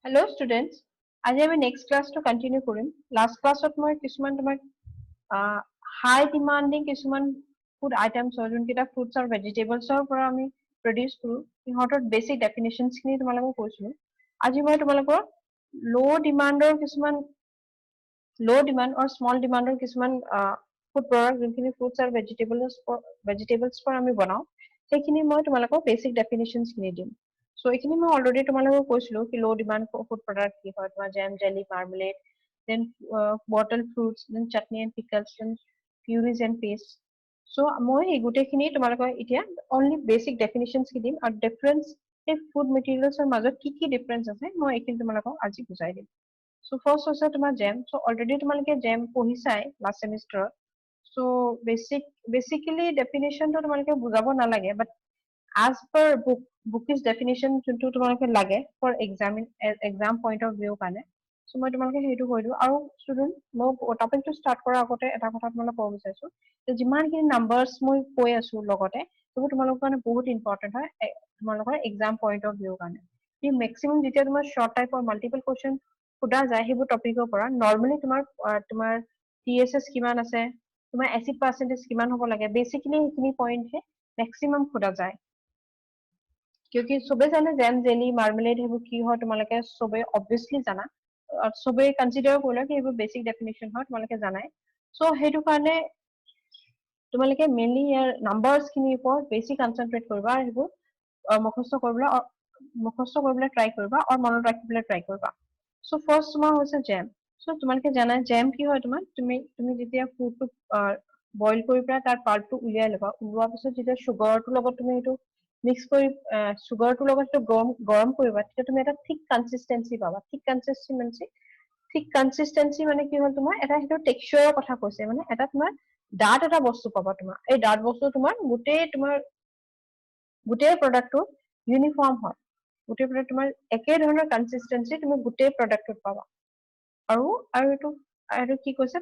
Hello students. আজি আমি next class to continue কৰিম. Last classত মই কিছুমান তোমাক high demanding কিছুমান food items হয় যোনকেইটা fruits আৰু vegetables ৰ পৰা আমি produce কৰো সিহঁতৰ basic definitions খিনি তোমালোকক কৈছিলো. আজি মই তোমালোকৰ low demand or small demand ৰ কিছুমান food product যোনখিনি fruits আৰু vegetables পৰা আমি বনাও সেইখিনি মই তোমালোকক basic definitions খিনি দিম. So এইখিনি মই অলৰেডি তোমালোকক কৈছিলো কি low demand food product কি হয় তোমাৰ jam jelly marmalade then bottled fruits then chutney and pickles then purees and paste. So মই এই গোটেইখিনি তোমালোকক এতিয়া only basic definitions কি দিম আৰু difference এই food materials ৰ মাজত কি difference আছে মই এইখিনি তোমালোকক আজি বুজাই দিম. So first হৈছে তোমাৰ jam. So already তোমালোকে jam পঢ়িছাই last semester. So basically definition টো তোমালোকে বুজাব নালাগে but as per bookish definition যোনটো তোমালোকে লাগে for exam point of view কাৰণে so মই তোমালোকে সেইটো কৈ দিওঁ আৰু student মই টপিকটো ষ্টাৰ্ট কৰাৰ আগতে এটা কথা তোমালোকক ক'ব বিচাৰিছো যে যিমানখিনি নাম্বাৰছ মই কৈ আছো লগতে সেইবোৰ তোমালোকৰ কাৰণে বহুত ইম্পৰ্টেণ্ট হয় তোমালোকৰ exam point of view কাৰণে কি মেক্সিমাম যেতিয়া তোমাৰ short type or multiple question সোধা যায় সেইবোৰ টপিকৰ পৰা নৰ্মেলি তোমাৰ TSS কিমান আছে তোমাৰ acid percentage কিমান হ'ব লাগে বেসিক্যালি সেইখিনি পইণ্টহে মেক্সিমাম সোধা যায় क्योंकि सुबह जाने जैम जेली मार्मलेड সেইবোৰ কি হয় তোমালোকে সবে obviously জানা সবে কনসিডাৰ কৰিলা কি এইবোৰ বেসিক ডেফিনিশন হয় তোমালোকে জানাই সো হেতু কাৰণে তোমালোকে মেইনলি ইয়াৰ নাম্বাৰছ খিনিৰ ওপৰত বেছি কনসেন্ট্ৰেট কৰিবা আৰু সেইবোৰ মুখস্থ কৰিবলৈ ট্ৰাই কৰিবা আৰু মনত ৰাখিবলৈ ট্ৰাই কৰিবা সো ফাৰ্স্ট তোমাৰ হৈছে জেম সো তোমালোকে জানা জেম কি হয় তুমি যেতিয়া ফুডটো বইল কৰি পেলাই তাৰ পাল্পটো উলিয়াই ল'বা উলোৱাৰ পিছত যেতিয়া সুগাৰটোৰ লগত তুমি এইটো মিক্স কৰি সুগাৰটোৰ লগত গৰম কৰিবা তেতিয়া তুমি এটা থিক কনসিস্টেন্সি পাবা থিক কনসিস্টেন্সি মানে কি হ'ল তোমাৰ এটা হেটো টেক্সচাৰৰ কথা কৈছে মানে এটা তোমাৰ ডাঠ এটা বস্তু পাবা তোমাৰ এই ডাঠ বস্তু তোমাৰ গোটেই প্ৰডাক্টটো ইউনিফৰ্ম হয় গোটেই প্ৰডাক্ট তোমাৰ একে ধৰণৰ কনসিস্টেন্সি তুমি গোটেই প্ৰডাক্টত পাবা আৰু এইটো কি কৈছে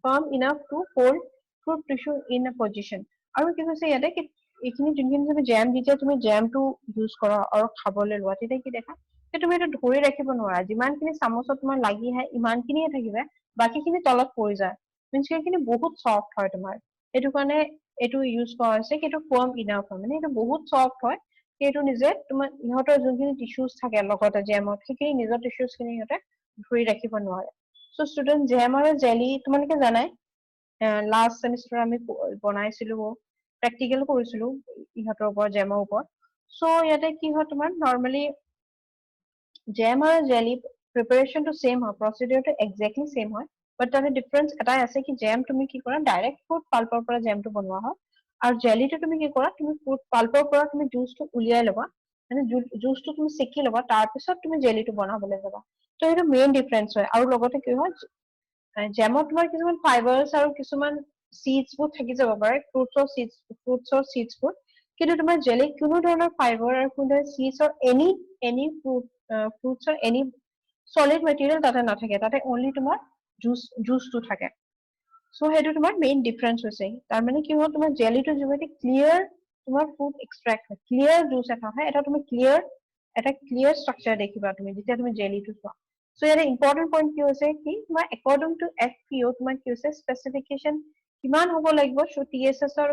firm enough to hold fruit tissue in a position আৰু কি কৈছে ইয়াতে কি এইখিনি যোনখিনি তুমি জেমটো ইউজ কৰা আৰু খাবলৈ লোৱা তেতিয়া কি দেখা তুমি এটা ধৰি ৰাখিব নোৱাৰা যিমানখিনি চামুচত তোমাৰ লাগি আহে ইমানখিনিয়ে থাকিবা বাকিখিনি তলত পৰি যায় মিন্স এইখিনি বহুত সফট হয় তোমাৰ এইটো কাৰণে এইটো ইউজ কৰা হৈছে কি এইটো ফাৰ্ম ইনাফ হয় মানে এইটো বহুত সফট হয় সেইটো নিজে তোমাৰ ইহঁতৰ যোনখিনি টিস্যুজ থাকে লগতে জেমত সেইখিনি নিজৰ টিস্যুজ খিনি ইহঁতে ধৰি ৰাখিব নোৱাৰে সো ষ্টুডেন্ট জেম আৰু জেলি তোমালোকে জানাই লাষ্ট সেমিস্টাৰ আমি বনাইছিলো প্ৰেক্টিকেল কৰিছিলো ইহঁতৰ ওপৰত জেমৰ ওপৰত সো ইয়াতে কি হয় তোমাৰ নৰ্মালি জেম আৰু জেলি প্ৰিপাৰেচনটো সেম হয় প্ৰসিডিউৰটো এক্স্যাক্টলি সেম হয় বাট তাতে ডিফাৰেন্স এটাই আছে কি জেম তুমি কি কৰা ডাইৰেক্ট ফ্ৰুট পাল্পৰ পৰা জেমটো বনোৱা হয় আৰু জেলিটো তুমি কি কৰা তুমি ফ্ৰুট পাল্পৰ পৰা তুমি জুচটো উলিয়াই ল'বা মানে জুচটো তুমি সেকি ল'বা তাৰ পিছত তুমি জেলিটো বনাবলৈ যাবা তো এইটো মেইন ডিফাৰেন্স হয় আৰু লগতে কি হয় জেমত তোমাৰ কিছুমান ফাইবাৰছ আৰু কিছুমান সিডছবোৰ থাকি যাব পাৰে ফ্ৰুটছৰ সিডছবোৰ কিন্তু তোমাৰ জেলিত কোনো ধৰণৰ ফাইবাৰ আৰু কোনো ধৰণৰ সিডছৰ এনি ফ্ৰুটছৰ এনি সলিড মেটেৰিয়েল তাতে নাথাকে তাতে অনলি তোমাৰ জুচটো থাকে সো হেতু তোমাৰ মেইন ডিফাৰেন্স হৈছে তাৰ মানে কি হয় তোমাৰ জেলিটো যেনেকৈ ক্লিয়াৰ তোমাৰ ফুড এক্সট্ৰাক্ট হয় ক্লিয়াৰ জুচ এটা হয় এটা তুমি ক্লিয়াৰ ষ্ট্ৰাকচাৰ দেখিবা তুমি যেতিয়া তুমি জেলিটো চোৱা সো ইয়াতে ইম্পৰ্টেন্ট পইণ্ট কি হৈছে কি তোমাৰ একৰ্ডিং টু FPO তোমাৰ কি হৈছে স্পেচিফিকেশন কিমান হ'ব লাগিব সো TSS ৰ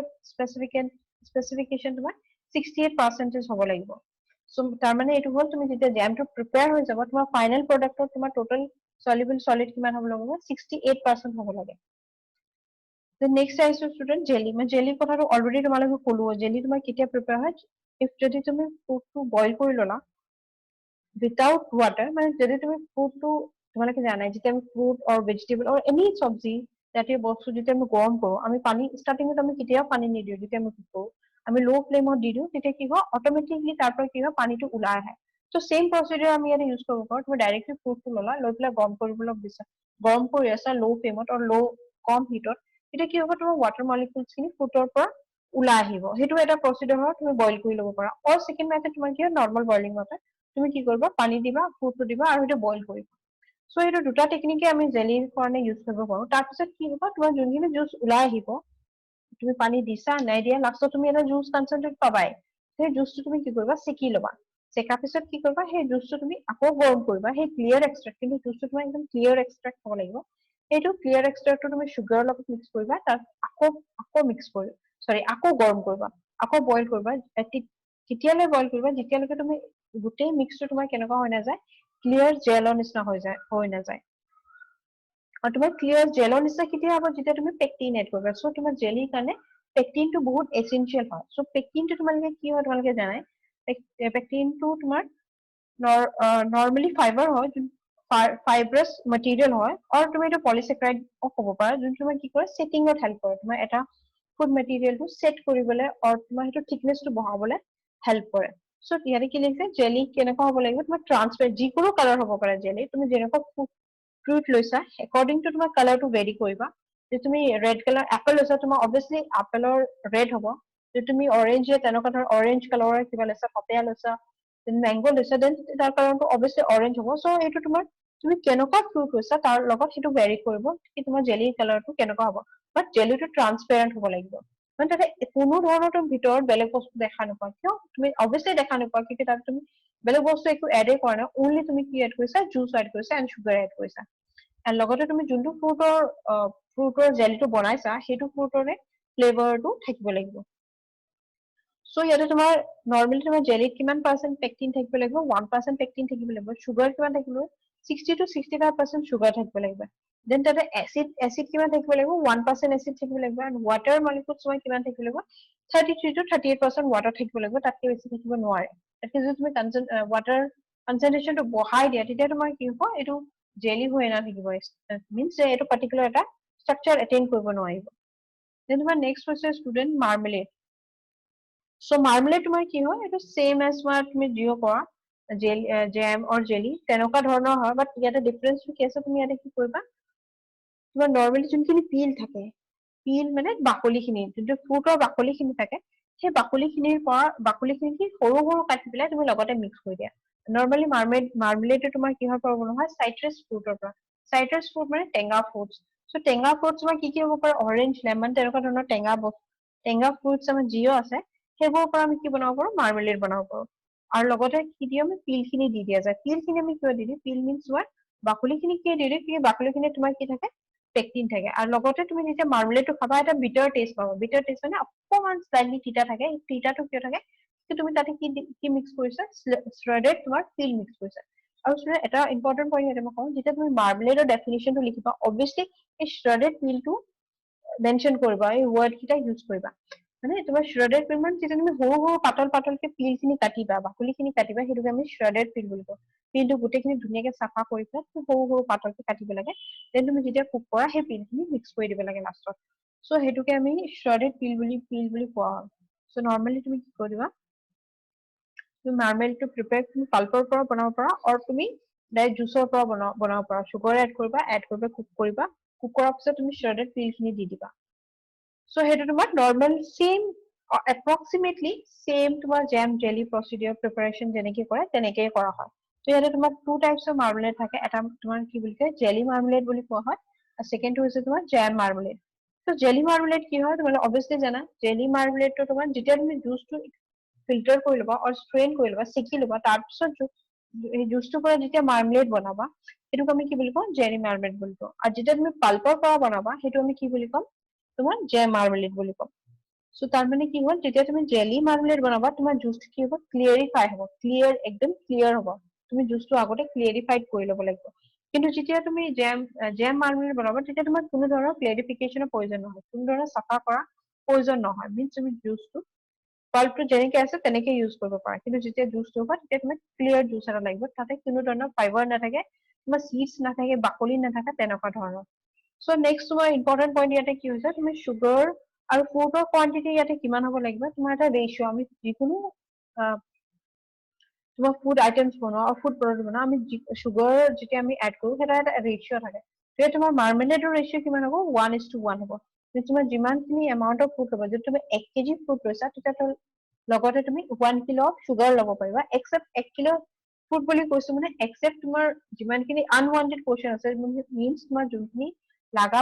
স্পেচিফিকেশন তোমাৰ 68% হ'ব লাগিব সো তাৰ মানে এইটো হ'ল তুমি যেতিয়া জেমটো প্ৰিপেয়াৰ হৈ যাব তোমাৰ ফাইনেল প্ৰডাক্টত তোমাৰ টোটাল সলিউবল সলিড কিমান হ'ব লাগিব 68% হ'ব লাগে The next আহিছো ষ্টুডেন্ট জেলি মই জেলি কথাটো অলৰেডি তোমালোকক ক'লো জেলি তোমাৰ কেতিয়া প্ৰিপেয়াৰ হয় if যদি তুমি ফুডটো বইল কৰি ল'লা without water মানে যদি তুমি ফুডটো তোমালোকে জানাই যেতিয়া আমি ফ্ৰুট অৰ ভেজিটেবল অৰ এনি চব্জি জাতীয় বস্তু যেতিয়া আমি গৰম কৰো আমি পানী ষ্টাৰ্টিঙত আমি কেতিয়াও পানী নিদিওঁ যেতিয়া আমি কুক কৰো আমি লো ফ্লেমত দি দিওঁ তেতিয়া কি হয় অট'মেটিকলি তাৰ পৰা কি হয় পানীটো ওলাই আহে সো সেম প্ৰচিডিউৰ আমি ইয়াতে ইউজ কৰিব পাৰো তুমি ডাইৰেক্টলি ফ্ৰুটটো ল'লা লৈ পেলাই গৰম কৰি আছা লো ফ্লেমত অৰ কম হিটত তেতিয়া কি হ'ব তোমাৰ ৱাটাৰ মলিকুলছ খিনি ফ্ৰুটৰ পৰা ওলাই আহিব সেইটো এটা প্ৰচিডিউৰ হয় তুমি বইল কৰি ল'ব পাৰা অৰ সেকেন্ড মেথড তোমাৰ কি হয় নৰ্মেল বইলিং মেথড তুমি কি কৰিবা পানী দিবা ফ্ৰুটটো দিবা আৰু সেইটো বইল কৰিবা সো এইটো দুটা টেকনিকে আমি জেলিৰ কাৰণে ইউজ কৰিব পাৰো তাৰপিছত কি হ'ব তোমাৰ যোনখিনি জুচ ওলাই আহিব তুমি পানী দিছা নাই দিয়া লাষ্টত তুমি এটা জুচ কনচেন্ট্ৰেট পাবাই সেই জুচটো তুমি কি কৰিবা সেকি ল'বা চেকা পিছত কি কৰিবা সেই জুচটো তুমি আকৌ গৰম কৰিবা সেই ক্লিয়াৰ এক্সট্ৰাক্ট কিন্তু জুচটো তোমাৰ একদম ক্লিয়াৰ এক্সট্ৰাক্ট হ'ব লাগিব এইটো ক্লিয়াৰ এক্সট্ৰাক্টটো তুমি সুগাৰৰ লগত মিক্স কৰিবা তাত আকৌ মিক্স কৰি সৰি আকৌ গৰম কৰিবা আকৌ বইল কৰিবা তেতিয়ালৈ বইল কৰিবা যেতিয়ালৈকে তুমি গোটেই মিক্সটো তোমাৰ কেনেকুৱা হৈ নাযায় ক্লিয়াৰ জেলৰ নিচিনা হৈ নাযায় আৰু তোমাৰ ক্লিয়াৰ জেলৰ নিচিনা কেতিয়া হ'ব যেতিয়া তুমি পেকটিন এড কৰিবা সো তোমাৰ জেলিৰ কাৰণে পেকটিনটো বহুত এসেনশিয়াল হয় সো পেকটিনটো তোমালোকে কি হয় তোমালোকে জানাই পেকটিনটো তোমাৰ নৰ্মেলি ফাইবাৰ হয় ফাইব্ৰাছ মেটেৰিয়েল হয় আৰু তুমি এইটো পলিছেকাৰাইড ক'ব পাৰা যোনটো তোমাৰ কি কৰে সেটিঙত হেল্প কৰে তোমাৰ এটা ফুড মেটেৰিয়েলটো সেট কৰিবলৈ আৰু তোমাৰ সেইটো থিকনেছটো বঢ়াবলৈ হেল্প কৰে সো ইয়াতে কি লিখিছে জেলি কেনেকুৱা হ'ব লাগিব তোমাৰ ট্ৰান্সপেৰেন্ট যিকোনো কালাৰ হ'ব পাৰে জেলি তুমি যেনেকুৱা ফ্ৰুট লৈছা একৰ্ডিং টু তোমাৰ কালাৰটো ভেৰি কৰিবা যে তুমি ৰেড কালাৰ এপল লৈছা তোমাৰ অবভিয়াছলি আপেলৰ ৰেড হ'ব যে তুমি অৰেঞ্জ তেনেকুৱা ধৰণৰ অৰেঞ্জ কালাৰৰ কিবা লৈছা পাপায়া লৈছা মেংগো লৈছা দেন তাৰ কাৰণটো অবভিয়াছলি অৰেঞ্জ হ'ব সো এইটো তোমাৰ তুমি কেনেকুৱা ফ্ৰুট লৈছা তাৰ লগত সেইটো ভেৰি কৰিব কি তোমাৰ জেলিৰ কালাৰটো কেনেকুৱা হ'ব বাট জেলিটো ট্ৰান্সপেৰেন্ট হ'ব লাগিব মানে তাতে কোনো ধৰণৰ তুমি ভিতৰত বেলেগ বস্তু দেখা নোপোৱা কিয় তুমি অবভিয়াছলি দেখা নোপোৱা কিন্তু তাত তুমি বেলেগ বস্তু একো এডে কৰা নাই অনলি তুমি কি এড কৰিছা জুচ এড কৰিছা এণ্ড চুগাৰ এড কৰিছা আৰু লগতে তুমি যোনটো ফ্ৰুটৰ জেলিটো বনাইছা সেইটো ফ্ৰুটৰে ফ্লেভাৰটো থাকিব লাগিব সো ইয়াতে তোমাৰ নৰ্মেলি তোমাৰ জেলিত কিমান পাৰ্চেন্ট পেকটিন থাকিব লাগিব 1% পেকটিন থাকিব লাগিব সুগাৰ কিমান থাকিব 60 to 65% সুগাৰ থাকিব লাগিব দেন তাতে এচিড কিমান থাকিব লাগিব 1% এচিড থাকিব লাগিব আৰু ৱাটাৰ মলিকুলছ কিমান থাকিব লাগিব 33 to 38% ৱাটাৰ থাকিব লাগিব তাতকৈ বেছি থাকিব নোৱাৰে তাতকৈ যদি তুমি ৱাটাৰ কনচেন্ট্ৰেচনটো বঢ়াই দিয়া তেতিয়া তোমাৰ কি হ'ব এইটো জেলি হৈ নাথাকিব মিনছ যে এইটো পাৰ্টিকুলাৰ এটা ষ্ট্ৰাকচাৰ এটেইন কৰিব নোৱাৰিব দেন তোমাৰ নেক্সট হৈছে ষ্টুডেণ্ট মাৰ্মেলেড সো মাৰ্মেলেড তোমাৰ কি হয় এইটো সেম এজ তোমাৰ তুমি জিঅ' কৰা জেম অৰ জেলি তেনেকুৱা ধৰণৰ হয় বাট ইয়াতে ডিফাৰেন্সটো কি আছে তুমি ইয়াতে কি কৰিবা তোমাৰ নৰ্মেলি যোনখিনি পিল থাকে পিল মানে বাকলিখিনি যোনটো ফ্ৰুটৰ বাকলিখিনি থাকে সেই বাকলিখিনি সৰু সৰু কাটি পেলাই তুমি লগতে মিক্স কৰি দিয়া নৰ্মেলি মাৰ্মেলেডটো তোমাৰ কিহৰ পৰা বনোৱা হয় চাইট্ৰাছ ফ্ৰুটৰ পৰা চাইট্ৰাছ ফ্ৰুট মানে টেঙা ফ্ৰুটছ সো টেঙা ফ্ৰুটছ তোমাৰ কি হ'ব পাৰে অৰেঞ্জ লেমন তেনেকুৱা ধৰণৰ টেঙা ফ্ৰুটছ আমাৰ জিঅ' আছে সেইবোৰৰ পৰা আমি কি বনাব পাৰো মাৰ্মেলেড বনাব পাৰো আৰু লগতে কি দিওঁ আমি পিলখিনি দি দিয়া যায় পিলখিনি আমি কিয় দি দিওঁ পিল মিনছ হোৱাট বাকলিখিনি কিয় দি দিওঁ কিন্তু বাকলিখিনি তোমাৰ কি থাকে পেকটিন থাকে আৰু লগতে তুমি যেতিয়া মাৰ্মেলেডটো খাবা এটা বিটাৰ টেষ্ট পাবা বিটাৰ টেষ্ট মানে অকণমান স্লাইটলি তিতা থাকে তিতাটো কিয় থাকে তুমি তাতে কি মিক্স কৰিছা শ্ৰেডেড তোমাৰ পিল মিক্স কৰিছা আৰু এটা ইম্পৰ্টেণ্ট পইণ্ট ইয়াতে মই কওঁ যেতিয়া তুমি মাৰ্মেলেডৰ ডেফিনিশ্যনটো লিখিবা অবভিয়াছলি এই শ্ৰেডেড পিলটো মেনশ্যন কৰিবা এই ৱৰ্ড কেইটা ইউজ কৰিবা মানে তোমাৰ শ্ৰেডেড পিল মানে যেতিয়া তুমি সৰু সৰু পাতলকে পিলখিনি কাটিবা বাকলিখিনি কাটিবা সেইটোকে আমি শ্ৰেডেড পিল বুলি কওঁ পিলটো গোটেইখিনি ধুনীয়াকে চাফা কৰি পেলাই সৰু সৰু পাতলকে কাটিব লাগে দেন তুমি যেতিয়া কুক কৰা সেই পিলখিনি মিক্স কৰি দিব লাগে লাষ্টত সো সেইটোকে আমি শ্ৰেডেড পিল বুলি কোৱা হয় সো নৰ্মেলি তুমি কি কৰিবা তুমি মাৰ্মেলেডটো প্ৰিপেয়াৰ তুমি পাল্পৰ পৰা বনাব পাৰা আৰু তুমি ডাইৰেক্ট জুচৰ পৰা বনাব পাৰা চুগাৰ এড কৰিবা কুক কৰাৰ পিছত তুমি শ্ৰেডেড পিলখিনি দি দিবা সো সেইটো তোমাৰ নৰ্মেল সেম এপ্ৰক্সিমেটলি সেম তোমাৰ জেম জেলি প্ৰচিডিউৰ প্ৰিপাৰেচন যেনেকে কৰে তেনেকেই কৰা হয় তো ইয়াতে তোমাৰ টু টাইপছৰ মাৰ্মেলেড থাকে এটা তোমাৰ কি বুলি কয় জেলি মাৰ্মেলেড বুলি কোৱা হয় আৰু ছেকেণ্ডটো হৈছে তোমাৰ জেম মাৰ্মেলেড তো জেলি মাৰ্মেলেড কি হয় তোমালোকে অবভিয়াছলি জানা জেলি মাৰ্মেলেডটো তোমাৰ যেতিয়া তুমি জুচটো ফিল্টাৰ কৰি ল'বা আৰু ষ্ট্ৰেইন কৰি ল'বা চেকি ল'বা তাৰপিছত এই জুচটোৰ পৰা যেতিয়া মাৰ্মেলেড বনাবা সেইটোক আমি কি বুলি কওঁ জেলি মাৰ্মেলেড বুলি কওঁ আৰু যেতিয়া তুমি পাল্পৰ পৰা বনাবা সেইটো আমি কি বুলি ক'ম তোমাৰ জেম মাৰ্মেলেড বুলি কম সো তাৰমানে কি হ'ল যেতিয়া তুমি জেলি মাৰ্মেলেড বনাবা তোমাৰ জুচটো কি হ'ব ক্লিয়াৰিফাই হ'ব একদম ক্লিয়াৰ হ'ব তুমি জুচটো আগতে ক্লিয়াৰিফাইড কৰি ল'ব লাগিব কিন্তু যেতিয়া তুমি জেম মাৰ্মেলেড বনাবা তেতিয়া তোমাৰ কোনো ধৰণৰ ক্লিয়াৰিফিকেশ্যনৰ প্ৰয়োজন নহয় কোনো ধৰণৰ চাফা কৰা প্ৰয়োজন নহয় মিনছ তুমি জুচটো পাল্পটো যেনেকে আছে তেনেকে ইউজ কৰিব পাৰা কিন্তু যেতিয়া জুচটো হ'ব তেতিয়া তোমাক ক্লিয়াৰ জুচ এটা লাগিব তাতে কোনো ধৰণৰ ফাইবাৰ নাথাকে তোমাৰ চিডছ নাথাকে বাকলি নাথাকে তেনেকুৱা ধৰণৰ সো নেক্সট তোমাৰ ইম্পৰ্টেণ্ট পইণ্ট ইয়াতে কি হৈছে তুমি চুগাৰ আৰু ফ্ৰুটৰ কোৱান্টিটি ইয়াতে কিমান হ'ব লাগিব তোমাৰ এটা ৰেচিঅ' আমি যিকোনো তোমাৰ ফুড আইটেমছ বনোৱা ফুড প্ৰডাক্ট বনোৱা আমি চুগাৰ যেতিয়া আমি এড কৰো সেইটো এটা ৰেচিঅ' থাকে তেতিয়া তোমাৰ মাৰ্মেলেডৰ ৰেচিঅ' কিমান হ'ব 1:1 হ'ব তোমাৰ যিমানখিনি এমাউণ্টৰ ফ্ৰুট ল'বা যদি তুমি 1 কেজি ফ্ৰুট লৈছা তেতিয়া লগতে তুমি 1 কিলো চুগাৰ ল'ব পাৰিবা একচেপ্ট 1 কিলো ফ্ৰুট বুলি কৈছো মানে একচেপ্ট তোমাৰ যিমানখিনি আনৱান্টেড পৰ্চন আছে মিনছ তোমাৰ যোনখিনি লাগা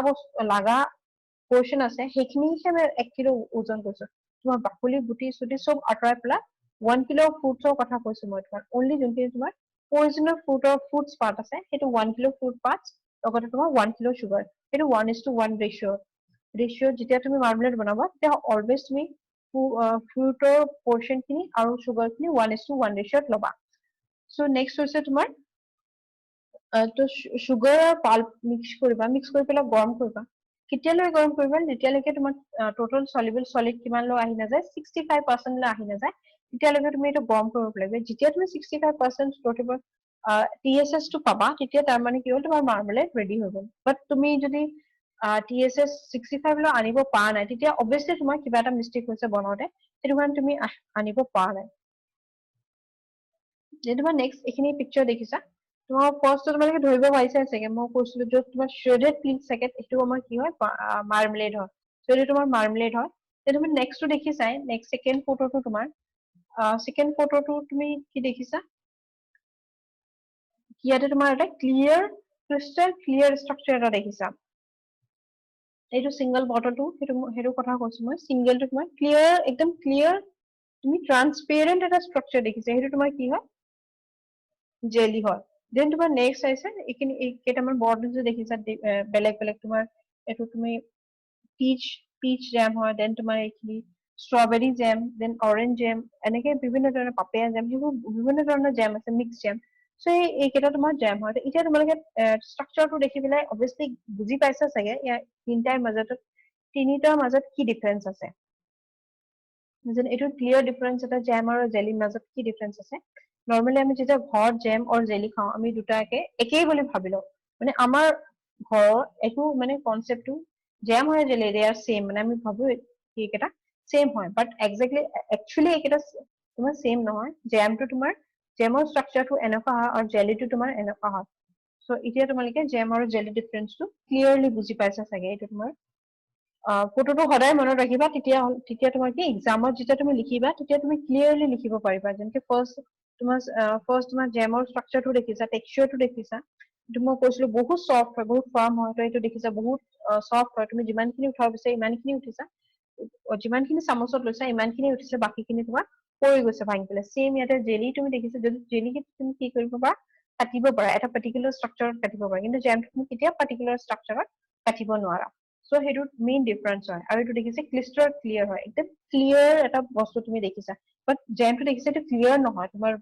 পৰ্চন আছে সেইখিনিহে 1 কিলো ওজন কৈছো তোমাৰ বাকলি গুটি চুটি চব আঁতৰাই পেলাই 1 kilo fruits কথা কৈছো মই তোমাক only যোনখিনি তোমাৰ original fruits part আছে সেইটো 1 kilo fruit parts লগতে তোমাৰ 1 kilo sugar সেইটো 1:1 ratio যেতিয়া তুমি marmalade বনাবা তেতিয়া always তুমি fruitor portion খিনি আৰু sugar খিনি 1:1 ratio লবা so next হৈছে তোমাৰ তো sugar আৰু pulp mix কৰি পেলাই গৰম কৰিবা কেতিয়ালৈ গৰম কৰিবা যেতিয়ালৈকে তোমাৰ total soluble solid কিমান লৈ আহি নাযায় 65% লৈ আহি নাযায় তেতিয়ালৈকে তুমি এটা গৰম কৰিব লাগিব যেতিয়া তুমি 65% total TSS টো পাবা তেতিয়া তাৰ মানে কি হ'ল তোমাৰ marmalade ready হৈ গ'ল বাট তুমি যদি TSS 65 লৈ আনিব পৰা নাই তেতিয়া obviously তোমাৰ কিবা এটা mistake হৈছে বনাওতে সেইটো কাৰণে তুমি আনিব পৰা নাই যে তোমাৰ next এইখিনি picture দেখিছা তোমাৰ ফাৰ্ষ্ট তোমালোকে ধৰিব পাৰিছা চাগে মই কৈছিলো য'ত তোমাৰ shredded pink packet এইটো আমাৰ কি হয় marmalade হয় so এইটো তোমাৰ marmalade হয় তেতিয়া তুমি next টো দেখিছাই next second photo টো তোমাৰ second photo টো তুমি কি দেখিছা ইয়াতে তোমাৰ এটা clear crystal clear structure এটা দেখিছা এইটো single bottle টো সেইটো কথা কৈছো মই single টো তোমাৰ clear একদম clear তুমি transparent এটা structure দেখিছা সেইটো তোমাৰ কি হয় জেলি হয় দেন তোমাৰ নেক্সট আহিছে এইখিনি কেইটামান বৰ্ড যে দেখিছা বেলেগ বেলেগ তোমাৰ এইটো তুমি পিচ জেম হয় দেন তোমাৰ এইখিনি strawberry jam then orange jam এনেকে বিভিন্ন ধৰণৰ পাপিয়া জেম সেইবোৰ বিভিন্ন ধৰণৰ জেম আছে মিক্স জেম চ' এইকেইটা তোমাৰ জেম হয় এতিয়া তোমালোকে ষ্ট্ৰাকচাৰটো দেখি পেলাই অবভিয়াছলি বুজি পাইছা চাগে ইয়াৰ তিনিটাৰ মাজত কি ডিফাৰেঞ্চ আছে যেন এইটো ক্লিয়াৰ ডিফাৰেঞ্চ এটা জেম আৰু জেলিৰ মাজত কি ডিফাৰেঞ্চ আছে নৰ্মেলি আমি যেতিয়া ঘৰত জেম আৰু জেলি খাওঁ আমি দুটাকে একেই বুলি ভাবি লওঁ মানে আমাৰ ঘৰৰ একো মানে কনচেপ্টটো জেম হয় জেলি দে আৰ চেম মানে আমি ভাবো এইকেইটা চেম হয় বাট একচুৱেলি এইকেইটা তোমাৰ চেম নহয় জেমটো তোমাৰ জেমৰ ষ্ট্ৰাকচাৰটো এনেকুৱা হয় আৰু জেলিটো তোমাৰ এনেকুৱা হয় চ' এতিয়া তোমালোকে জেম আৰু জেলি ডিফাৰেঞ্চটো ক্লিয়াৰলি বুজি পাইছা চাগে এইটো তোমাৰ ফটোটো সদায় মনত ৰাখিবা তেতিয়া তোমাৰ কি এক্সামত যেতিয়া তুমি লিখিবা তেতিয়া তুমি ক্লিয়াৰলি লিখিব পাৰিবা যেনেকে ফাৰ্ষ্ট তোমাৰ জেমৰ ষ্ট্ৰাকচাৰটো দেখিছা টেক্সচাৰটো দেখিছা এইটো মই কৈছিলো বহুত চফ্ট হয় বহুত ফাৰ্ম হয় তই এইটো দেখিছা বহুত চফ্ট হয় তুমি যিমানখিনি উঠাব বিচাৰা ইমানখিনি উঠিছা যিমানখিনি চামুচত লৈছা ইমানখিনি উঠিছে বাকীখিনি তোমাৰ পৰি গৈছে ভাঙি পেলাই চেম ইয়াতে জেলি তুমি দেখিছা যদি জেলি তুমি কি কৰিব পাৰা কাটিব পাৰা এটা পাৰ্টিকুলাৰ ষ্ট্ৰাকচাৰত কাটিব পাৰা কিন্তু জেমটো তুমি কেতিয়াও পাৰ্টিকুলাৰ ষ্ট্ৰাকচাৰত কাটিব নোৱাৰা চ' সেইটো মেইন ডিফাৰেঞ্চ হয় আৰু এইটো দেখিছে ক্লিষ্টাৰ ক্লিয়াৰ হয় একদম ক্লিয়াৰ এটা বস্তু তুমি দেখিছা বাট জেমটো দেখিছা এইটো ক্লিয়াৰ নহয় তোমাৰ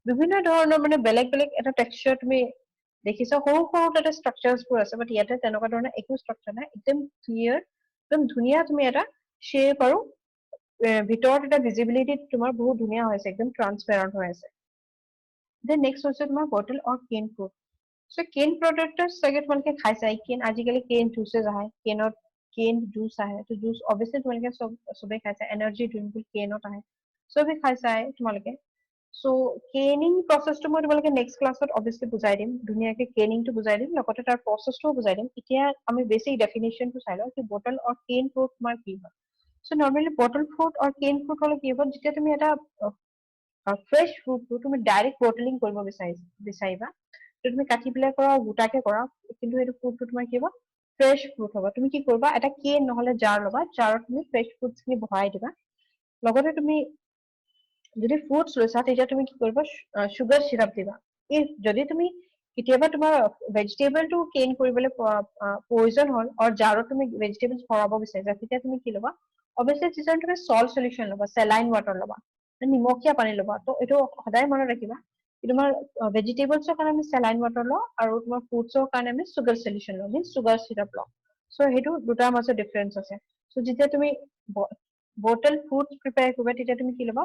বিভিন্ন ধৰণৰ মানে বেলেগ বেলেগ এটা টেক্সচাৰ তুমি দেখিছা সৰু সৰু তাতে ষ্ট্ৰাকচাৰবোৰ আছে বাট ইয়াতে তেনেকুৱা ধৰণৰ একো ষ্ট্ৰাকচাৰ নাই একদম ক্লিয়াৰ একদম ধুনীয়া তুমি এটা শ্বেপ আৰু ভিতৰত এটা ভিজিবিলিটি তোমাৰ বহুত ধুনীয়া হৈছে একদম ট্ৰান্সপেৰেণ্ট হৈ আছে দেন নেক্সট হৈছে তোমাৰ বটল অৰ কেন ফ্ৰুট চ' কেন প্ৰডাক্টৰ চাগে তোমালোকে খাইছা কেন আজিকালি কেন জুচেছ আহে কেন জুচ আহে ত জুচ অবভিয়াছলি তোমালোকে চবে খাইছা এনাৰ্জি ড্ৰিংকবোৰ কেনত আহে চবে খাইছাই তোমালোকে চ' কেনিং প্ৰচেছটো মই তোমালোকে নেক্সট ক্লাছত অবভিয়াছলি বুজাই দিম ধুনীয়াকে কেনিংটো বুজাই দিম লগতে তাৰ প্ৰচেছটোও বুজাই দিম এতিয়া আমি বেছিক ডেফিনেশ্যনটো চাই লওঁ বটল অৰ কেন ফ্ৰুট তোমাৰ কি হয় চ' নৰ্মেলি বটল ফ্ৰুট অৰ কেন ফ্ৰুট হলে কি হ'ব যেতিয়া তুমি এটা ফ্ৰেছ ফ্ৰুটটো তুমি ডাইৰেক্ট বটলিং কৰিব বিচাৰিবা তুমি কাটি পেলাই কৰা গোটাকে কৰা কিন্তু সেইটো ফ্ৰুটটো তোমাৰ কি হ'ব ফ্ৰেছ ফ্ৰুট হ'ব তুমি কি কৰিবা এটা কেন নহলে জাৰ ল'বা জাৰত তুমি ফ্ৰেছ ফ্ৰুটছখিনি ভৰাই দিবা লগতে তুমি যদি ফ্ৰুটছ লৈছা তেতিয়া তুমি কি কৰিবা চুগাৰ চিৰাপ দিবা যদি তুমি কেতিয়াবা তোমাৰ ভেজিটেবলটো কেন কৰিবলৈ প্ৰয়োজন হ'ল আৰু জাৰত তুমি ভেজিটেবল ভৰাব বিচাৰিছা তেতিয়া তুমি কি ল'বা অৱশ্যে তুমি চল্ট চলিউচন ল'বা চেলাইন ৱাটাৰ ল'বা নিমখীয়া পানী ল'বা ত' এইটো সদায় মনত ৰাখিবা তোমাৰ ভেজিটেবলছৰ কাৰণে আমি চেলাইন ৱাটাৰ লওঁ আৰু তোমাৰ ফ্ৰুটছৰ কাৰণে আমি চুগাৰ চলিউচন লওঁ মিনচ চুগাৰ চিৰাপ লওঁ চ' সেইটো দুটাৰ মাজত ডিফাৰেঞ্চ আছে চ' যেতিয়া তুমি বটল ফ্ৰুট প্ৰিপেয়াৰ কৰিবা তেতিয়া তুমি কি ল'বা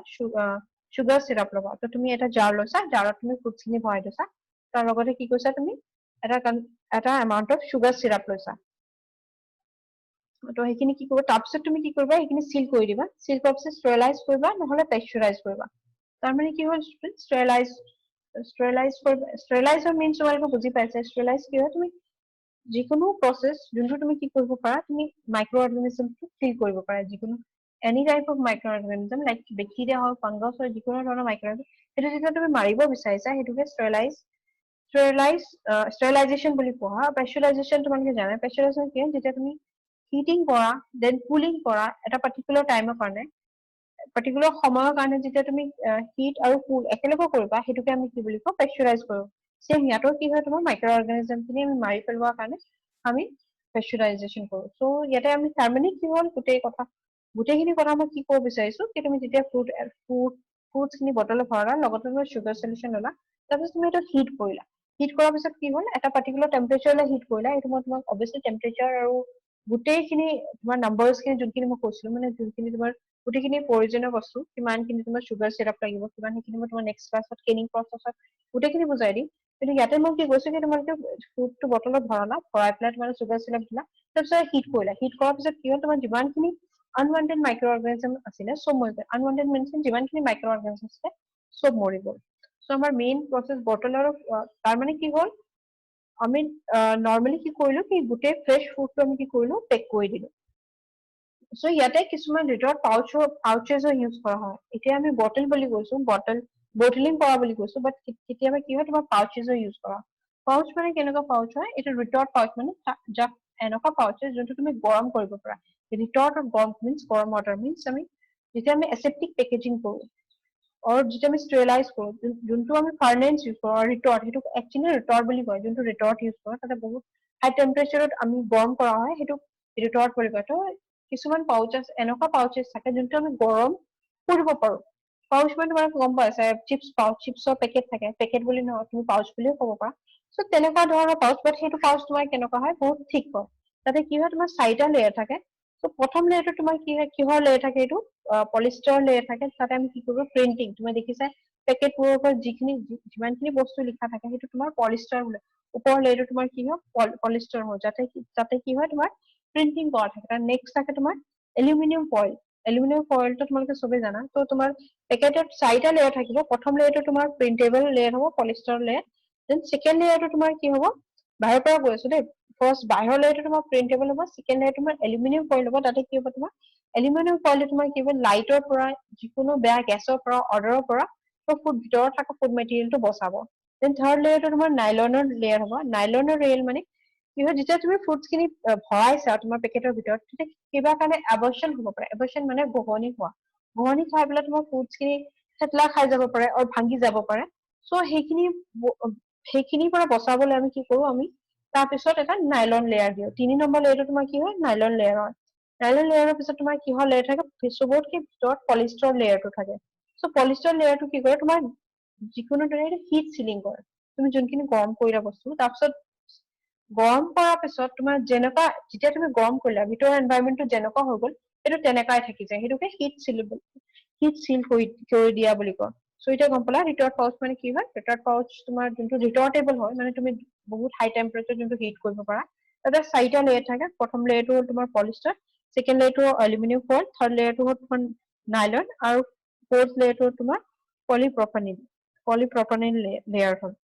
চুগাৰ চিৰাপ ল'বা ত তুমি এটা জাৰ লৈছা জাৰত তুমি ফ্ৰুটছখিনি ভৰাই থৈছা তাৰ লগতে কি কৈছা তুমি এটা এমাউন্ট অফ চুগাৰ চিৰাপ লৈছা ত' সেইখিনি কি কৰিবা তাৰপিছত তুমি কি কৰিবা সেইখিনি চিল কৰি দিবা চিল কৰাৰ পিছত ষ্টেলাইজ কৰিবা নহলে পেস্চুৰাইজ কৰিবা তাৰমানে কি হ'ল ষ্টেলাইজৰ মিনচ তোমালোকে বুজি পাইছা ষ্টেলাইজ কি হয় তুমি যিকোনো প্ৰচেছ যোনটো তুমি কি কৰিব পাৰা তুমি মাইক্ৰ অৰ্গেনিজমটো ফিল কৰিব পাৰা যিকোনো any type of micro organism like bacteria হওক ফাংগাছ হওক যিকোনো ধৰণৰ মাইক্ৰ সেইটো যেতিয়া তুমি মাৰিব বিচাৰিছা সেইটোকে ষ্টেলাইজেচন বুলি কোৱা হয় প্ৰেচাৰাইজেচন তোমালোকে জানা প্ৰেচাৰাইজেচন কি হয় যেতিয়া তুমি হিটিং কৰা দেন কুলিং কৰা এটা পাৰ্টিকুলাৰ টাইমৰ কাৰণে পাৰ্টিকুলাৰ সময়ৰ কাৰণে যেতিয়া তুমি হিট আৰু কুল একেলগে কৰিবা সেইটোকে আমি কি বুলি কওঁ প্ৰেছাৰাইজ কৰোঁ সেম ইয়াতো কি হয় তোমাৰ মাইক্ৰ অৰ্গানিজম খিনি আমি মাৰি পেলোৱাৰ কাৰণে আমি প্ৰেছাৰাইজেশ্যন কৰোঁ চ' ইয়াতে আমি থাৰ্মেলি কি হ'ল গোটেইখিনি কথা মই কি ক'ব বিচাৰিছো কি তুমি যেতিয়া ফ্ৰুটছ খিনি বটলত ভৰালা লগতে তুমি চুগাৰ চলিউশ্যন ল'লা তাৰপিছত তুমি এটা হিট কৰিলা হিট কৰাৰ পিছত কি হ'ল এটা পাৰ্টিকুলাৰ টেম্পাৰেচাৰলৈ হিট কৰিলা এইটো মই তোমাক অবভিয়াছলি টেম্পাৰেচাৰ আৰু গোটেইখিনি তোমাৰ নাম্বাৰছ খিনি যোনখিনি মই কৈছিলো মানে যোনখিনি তোমাৰ গোটেইখিনি প্ৰয়োজনীয় বস্তু কিমানখিনি তোমাৰ চুগাৰ চিৰাপ লাগিব কিমান সেইখিনি মই তোমাৰ নেক্সট ক্লাছত কেনিং প্ৰচেছত গোটেইখিনি বুজাই দিম কিন্তু ইয়াতে মই কি কৈছো কি তোমালোকে ফ্ৰুটটো বটলত ভৰালা ভৰাই পেলাই তোমালোকে চুগাৰ চিৰাপ দিলা তাৰপিছত হিট কৰিলা হিট কৰাৰ পিছত কি হ'ল তোমাৰ যিমানখিনি আনৱান্টেড মাইক্ৰ অৰ্গানিজম আছিলে চব মৰি গ'ল আনৱান্টেড মিনছ যিমানখিনি মাইক্ৰ অৰ্গানিজম আছিলে চব মৰি গ'ল চ' আমাৰ মেইন প্ৰচেছ বটলৰ তাৰ মানে কি হ'ল আমি নৰ্মেলি কি কৰিলো কি গোটেই ফ্ৰেছ ফ্ৰুটটো আমি কি কৰিলো পেক কৰি দিলো চ' ইয়াতে কিছুমান ভিতৰত পাউচেছো ইউজ কৰা হয় এতিয়া আমি বটল বুলি কৈছো বটলিং কৰা বুলি কৈছো বাট কেতিয়াবা কি হয় তোমাৰ পাউচেছো ইউজ কৰা পাউচ মানে কেনেকুৱা পাউচ হয় এইটো ৰিটৰ্ট পাউচ মানে যাক এনেকুৱা পাউচ যোনটো তুমি গৰম কৰিব পাৰা ৰিটৰ্ট গৰম মিনছ গৰম ৱাটাৰ মিনছ আমি যেতিয়া আমি এচেপ্টিক পেকেজিং কৰো যেতিয়া আমি ষ্টেৰিলাইজ কৰো যোনটো আমি ফাৰ্নেন্স ইউজ কৰো ৰিটৰ্ট সেইটো একচুৱেলি ৰিটৰ্ট বুলি কয় যোনটো ৰিটৰ্ট ইউজ কৰো তাতে বহুত হাই টেম্পাৰেচাৰত আমি গৰম কৰা হয় সেইটো ৰিটৰ্ট বুলি কয় ত' কিছুমান পাউচেছ এনেকুৱা পাউচেছ থাকে যোনটো আমি গৰম কৰিব পাৰো পাউচ মানে তোমাক গম পাইছা চিপছৰ পেকেট থাকে পেকেট বুলি নহয় তুমি পাউচ বুলিও ক'ব পাৰা চ' তেনেকুৱা ধৰণৰ পাউচ বাট সেইটো পাউচ তোমাৰ কেনেকুৱা হয় বহুত ঠিক হয় তাতে কি হয় তোমাৰ 4টা লেয়াৰ থাকে ত' প্ৰথম লেয়াৰটো তোমাৰ কি হয় কিহৰ লেয়াৰ থাকে এইটো পলিষ্টাৰৰ লেয়াৰ থাকে তাতে আমি কি কৰো প্ৰিন্টিং তুমি দেখিছা পেকেটবোৰৰ ওপৰত যিমানখিনি বস্তু লিখা থাকে সেইটো তোমাৰ পলিষ্টাৰ বোলে ওপৰ লেয়াৰটো তোমাৰ কি হয় পলিষ্টাৰ হয় যাতে কি হয় তোমাৰ প্ৰিন্টিং কৰা থাকে নেক্সট থাকে তোমাৰ এলুমিনিয়াম ফইলটো তোমালোকে চবে জানা ত' তোমাৰ পেকেটত 4টা লেয়াৰ থাকিব প্ৰথম লেয়াৰটো তোমাৰ প্ৰিন্টেবল লেয়াৰ হ'ব পলিষ্টাৰ লেয়াৰ দেন ছেকেণ্ড লেয়াৰটো তোমাৰ কি হ'ব বাহিৰৰ পৰা গৈ আছো দেই ফাৰ্ষ্ট বাহিৰৰ লেয়াৰটো তোমাৰ প্ৰিন্টেবল হ'ব ছেকেণ্ড লেয়াৰ তোমাৰ এলুমিনিয়াম ফইল হ'ব তাতে কি হ'ব তোমাৰ এলুমিনিয়াম ফইলটো তোমাৰ কি হ'ব লাইটৰ পৰা যিকোনো বেয়া গেছৰ পৰা অৰ্ডাৰৰ পৰা ভিতৰত থকা ফুড মেটেৰিয়েলটো বচাব দেন থাৰ্ড লেয়াৰটো তোমাৰ নাইলনৰ লেয়াৰ হ'ব নাইলনৰ লেয়াৰ মানে কি হয় যেতিয়া তুমি ফ্ৰুটছখিনি ভৰাইছা তোমাৰ পেকেটৰ ভিতৰত তেতিয়া কিবা কাৰণে এবৰচন হ'ব পাৰে এবৰচন মানে গহনি হোৱা গহনি খাই পেলাই তোমাৰ ফ্ৰুটছখিনি থেতলা খাই যাব পাৰে আৰু ভাঙি যাব পাৰে চ' সেইখিনিৰ পৰা বচাবলৈ আমি কি কৰো আমি তাৰপিছত এটা নাইলন লেয়াৰ দিওঁ 3 নম্বৰ লেয়াৰটো তোমাৰ কি হয় নাইলন লেয়াৰ হয় নাইলন লেয়াৰৰ পিছত তোমাৰ কিহৰ লেয়াৰ থাকে চবতকে ভিতৰত পলিষ্টাৰ লেয়াৰটো থাকে চ' পলিষ্টাৰ লেয়াৰটো কি কৰে তোমাৰ যিকোনো দৰে হিট চিলিং কৰে তুমি যোনখিনি গৰম কৰিলা বস্তু তাৰপিছত গৰম কৰাৰ পিছত তোমাৰ যেনেকুৱা যেতিয়া তুমি গৰম কৰিলা ভিতৰৰ এনভাইৰনমেন্টটো যেনেকুৱা হৈ গ'ল সেইটো তেনেকাই থাকি যায় সেইটোকে হিট চিল কৰি দিয়া বুলি কয় চ' এতিয়া গম পালা ৰিটৰ্ট পাউচ মানে কি হয় ৰিটৰ্ট পাউচ তোমাৰ যোনটো ৰিটৰ্টেবল হয় মানে তুমি বহুত হাই টেম্পাৰেচাৰ যোনটো হিট কৰিব পাৰা তাতে 4টা লেয়াৰ থাকে প্ৰথম লেয়াৰটো হ'ল তোমাৰ পলিষ্টাৰ ছেকেণ্ড লেয়াৰটো এলুমিনিয়াম ফইল থাৰ্ড লেয়াৰটো হ'ল তোমাৰ নাইলন আৰু ফৰ্থ লেয়াৰটো তোমাৰ পলিপ্ৰপানিন লেয়াৰ হয়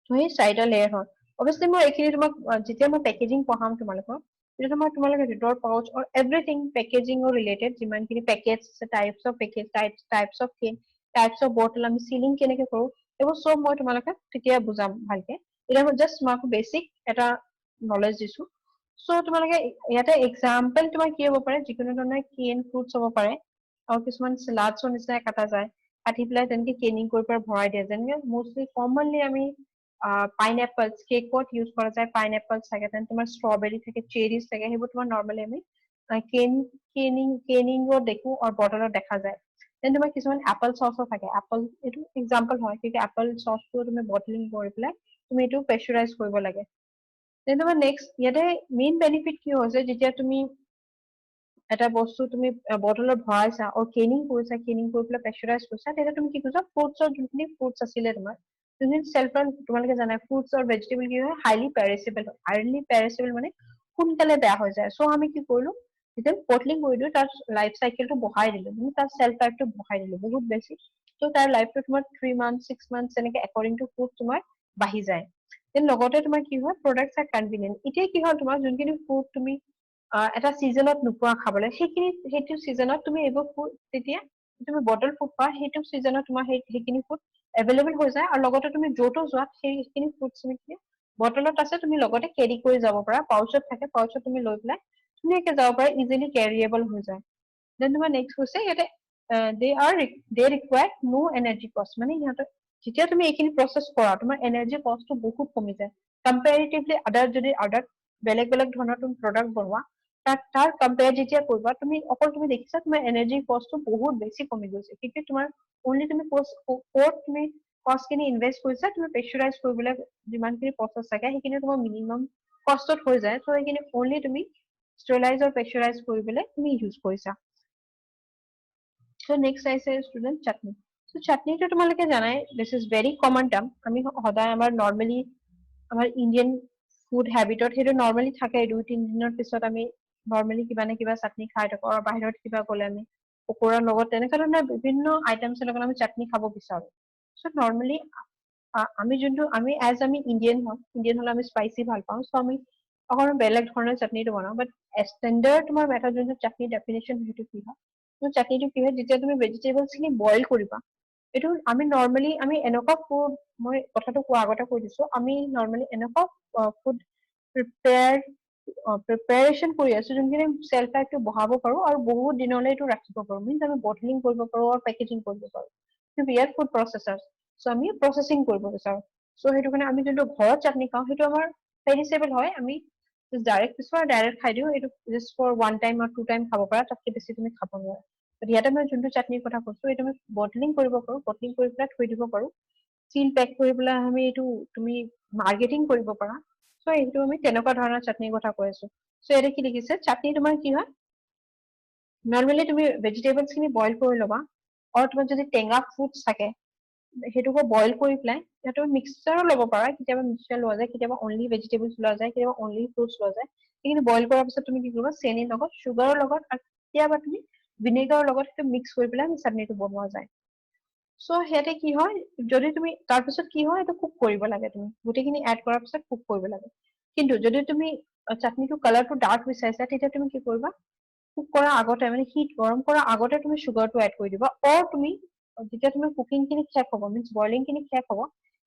ত' সেই 4টা লেয়াৰ হয় অৱশ্যে মই এইখিনি তোমাক যেতিয়া মই পেকেজিং পঢ়াম তোমালোকক তেতিয়া মই তোমালোকে ৰিটৰ্ট পাউচ এভৰিথিং পেকেজিঙৰ ৰিলেটেড যিমানখিনি package types of package types of bottle আমি চিলিং কেনেকে কৰো এইবোৰ চব মই তোমালোকে তেতিয়া বুজাম ভালকে এতিয়া মই জাষ্ট মই বেচিক এটা নলেজ দিছো চ' তোমালোকে ইয়াতে এক্সাম্পল তোমাৰ কি হ'ব পাৰে যিকোনো ধৰণৰ কেন ফ্ৰুটছ হ'ব পাৰে আৰু কিছুমান লাডছৰ নিচিনাই কটা যায় কাটি পেলাই তেনেকে কেনিং কৰি পেলাই ভৰাই দিয়ে যেনেকে মষ্টলি কমনলি আমি পাইনএপলছ কেকত ইউজ কৰা যায় পাইনএপলছ থাকে দেন তোমাৰ ষ্ট্ৰবেৰী থাকে চেৰিজ থাকে সেইবোৰ তোমাৰ নৰ্মেলি আমি কেনিঙত দেখো আৰু বটলত দেখা যায় দেন তোমাৰ কিছুমান এপল চচো থাকে এপল এইটো এক্সাম্পল হয় কিন্তু এপল চচটো তুমি বটলিং কৰি পেলাই তুমি এইটো প্ৰেচাৰাইজ কৰিব লাগে দেন তোমাৰ নেক্সট ইয়াতে মেইন বেনিফিট কি হৈছে যেতিয়া তুমি এটা বস্তু তুমি বটলত ভৰাইছা আৰু কেনিং কৰিছা কেনিং কৰি পেলাই প্ৰেচাৰাইজ কৰিছা তেতিয়া তুমি কি কৰিছা ফ্ৰুটছৰ যোনখিনি ফ্ৰুটছ আছিলে তোমাৰ যোনখিনি চেলফন তোমালোকে জানাই ফ্ৰুটছ আৰু ভেজিটেবল কি হয় হাইলি পেৰিছেবল মানে সোনকালে বেয়া হৈ যায় চ' আমি কি কৰিলো যেতিয়া বটলিং কৰি দিওঁ তাৰ লাইফ চাইকেলটো বঢ়াই দিলো তাৰ চেল্ফ লাইফটো বঢ়াই দিলো বহুত বেছি ত' তাৰ লাইফটো তোমাৰ 3 মান্থ 6 মান্থ এনেকে একৰ্ডিং টু ফ্ৰুট তোমাৰ বাঢ়ি যায় দেন লগতে তোমাৰ কি হয় প্ৰডাক্টছ আৰ কনভিনিয়েন্ট এতিয়া কি হয় তোমাৰ যোনখিনি ফ্ৰুট তুমি এটা চিজনত নোপোৱা খাবলৈ সেইটো চিজনত তুমি এইবোৰ ফ্ৰুট তেতিয়া তুমি বটল ফ্ৰুট পোৱা সেইটো চিজনত তোমাৰ সেইখিনি ফ্ৰুট এভেইলেবল হৈ যায় আৰু লগতে তুমি য'তো যোৱা সেইখিনি ফ্ৰুটছ তুমি বটলত আছে তুমি লগতে কেৰি কৰি যাব পাৰা পাউচত থাকে পাউচত তুমি লৈ পেলাই ধুনীয়াকে যাব পাৰা ইজিলি কেৰিয়েবল হৈ যায় দেন তোমাৰ নেক্সট হৈছে ইয়াতে they require no energy cost মানে ইহঁতৰ যেতিয়া তুমি এইখিনি প্ৰসেস কৰা তোমাৰ এনাৰ্জি কষ্টটো বহুত কমি যায় কম্পাৰেটিভলি আদাৰ বেলেগ বেলেগ ধৰণৰ তুমি প্ৰডাক্ট বনোৱা তাৰ কম্পেয়াৰ যেতিয়া কৰিবা তুমি অকল তুমি দেখিছা তোমাৰ এনাৰ্জি কষ্টটো বহুত বেছি কমি গৈছে কিন্তু তোমাৰ অনলি তুমি কোৰ্ট তুমি কষ্ট খিনি ইনভেষ্ট কৰিছা তুমি প্ৰেছাৰাইজ কৰিবলৈ যিমানখিনি প্ৰসেস থাকে সেইখিনি তোমাৰ মিনিমাম কষ্টত হৈ যায় সো সেইখিনি অনলি তুমি ষ্টেৰিলাইজ আৰু প্ৰেছাৰাইজ কৰিবলৈ তুমি ইউজ কৰিছা So next I say student chutney. So chutney to তোমালোকে জানাই this is very common term আমি সদায় আমাৰ normally আমাৰ Indian food habit হেতু normally থাকে 2-3 দিনৰ পিছত আমি normally কিবা না কিবা chutney খাই থাকো আৰু বাহিৰত কিবা গলে আমি পকৰাৰ লগত তেনেকা ধৰণৰ বিভিন্ন আইটেমছ লগত আমি chutney খাব বিচাৰো so normally আমি as আমি Indian হলে আমি spicy ভাল পাওঁ so আমি অকণমান বেলেগ ধৰণৰ chutney বনাও but standard তোমাৰ মেথড যোনটো chutney definition হেতু কি হয় চাটনিটো কি হয় যেতিয়া তুমি ভেজিটেবলছ খিনি বইল কৰিবা এটো আমি নৰমালি আমি এনেকা ফুড মই কথাটো কোৱা আগতে কৈ দিছো আমি নৰমালি এনেকা ফুড প্ৰিপাৰেচন কৰি আছো যোনখিনি সেলফ লাইফটো বঢ়াব পাৰো আৰু বহুত দিনলৈ এইটো ৰাখিব পাৰো মিন্স আমি বটলিং কৰিব পাৰো আৰু পেকেজিং কৰিব পাৰো কিন্তু ইয়াৰ ফুড প্ৰসেসাৰ্ছ সো আমি প্ৰসেসিং কৰিব বিচাৰো সো হেতু কাৰণে আমি যোনটো ঘৰত চাটনি খাওঁ হেতু আমাৰ পেৰিছেবল হয় আমি ডাইৰেক্ট খাই দিও এটো just for one time or two time খাব পাৰা তাতকে বেছি তুমি খাব নোৱাৰা ইয়াতে মই যোনটো চাটনিৰ কথা কৈছো এইটো আমি বটলিং কৰিব পাৰো বটলিং কৰি পেলাই থৈ দিব পাৰো চিল পেক কৰি পেলাই আমি এইটো তুমি মাৰ্কেটিং কৰিব পাৰা সো এইটো আমি তেনেকুৱা ধৰণৰ চাটনিৰ কথা কৈ আছো সো এটো কি লিখিছে চাটনি তোমাৰ কি হয় নৰমালি তুমি ভেজিটেবলছ খিনি বইল কৰি লবা আৰু তোমাৰ যদি টেঙা ফ্ৰুটছ থাকে হেতুকো বইল কৰি পেলাই হেতু মিক্সচাৰো ল'ব পাৰা কিতিয়াবা মিক্সচাৰ লোৱা যায় কিতিয়াবা অনলি ভেজিটেবলছ লোৱা যায় কিতিয়াবা অনলি ফ্ৰুটছ লোৱা যায় এইখিনি বইল কৰাৰ পিছত তুমি কি কৰিবা চেনিৰ লগত সুগাৰৰ লগত আৰু কিতিয়াবা তুমি ভিনেগাৰৰ লগত সেইটো মিক্স কৰি পেলাই চাটনিটো বনোৱা যায় সো হেতে কি হয় যদি তুমি তাৰ পিছত কি হয় এটা কুক কৰিব লাগে তুমি গুটিখিনি এড কৰাৰ পিছত কুক কৰিব লাগে কিন্তু যদি তুমি চাটনিটো কালাৰটো ডাৰ্ক বিচাৰিছা তেতিয়া তুমি কি কৰিবা কুক কৰাৰ আগতে মানে হিট গৰম কৰাৰ আগতে তুমি সুগাৰটো এড কৰি দিবা অৰ তুমি যেতিয়া তুমি কুকিং খিনি শেষ হ'ব মিন্স বইলিং খিনি শেষ হ'ব